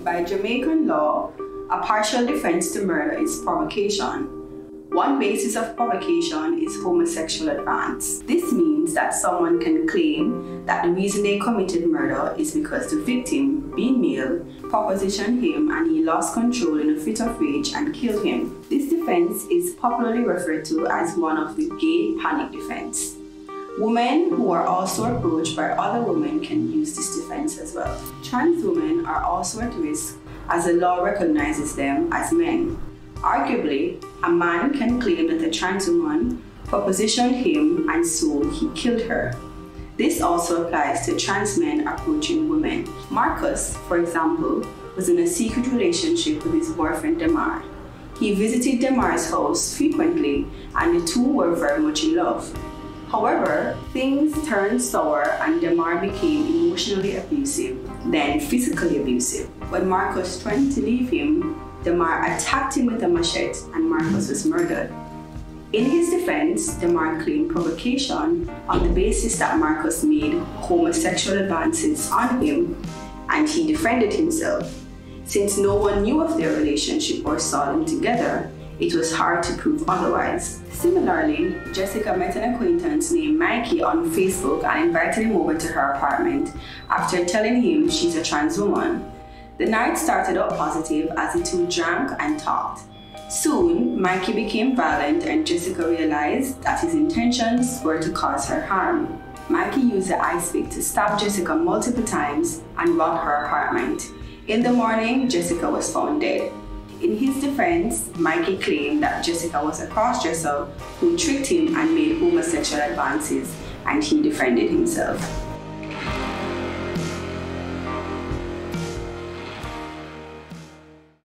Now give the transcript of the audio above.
By Jamaican law, a partial defense to murder is provocation. One basis of provocation is homosexual advance. This means that someone can claim that the reason they committed murder is because the victim, being male, propositioned him and he lost control in a fit of rage and killed him. This defense is popularly referred to as one of the gay panic defense. Women who are also approached by other women can use this defense as well. Trans women are also at risk as the law recognizes them as men. Arguably, a man can claim that a trans woman propositioned him and so he killed her. This also applies to trans men approaching women. Marcus, for example, was in a secret relationship with his boyfriend Demar. He visited Demar's house frequently and the two were very much in love. However, things turned sour and Demar became emotionally abusive, then physically abusive. When Marcus threatened to leave him, Demar attacked him with a machete and Marcus was murdered. In his defense, Demar claimed provocation on the basis that Marcus made homosexual advances on him and he defended himself. Since no one knew of their relationship or saw them together, it was hard to prove otherwise. Similarly, Jessica met an acquaintance named Mikey on Facebook and invited him over to her apartment after telling him she's a trans woman. The night started out positive as the two drank and talked. Soon, Mikey became violent and Jessica realized that his intentions were to cause her harm. Mikey used the ice pick to stab Jessica multiple times and robbed her apartment. In the morning, Jessica was found dead. In his defense, Mikey claimed that Jessica was a cross-dresser who tricked him and made homosexual advances, and he defended himself.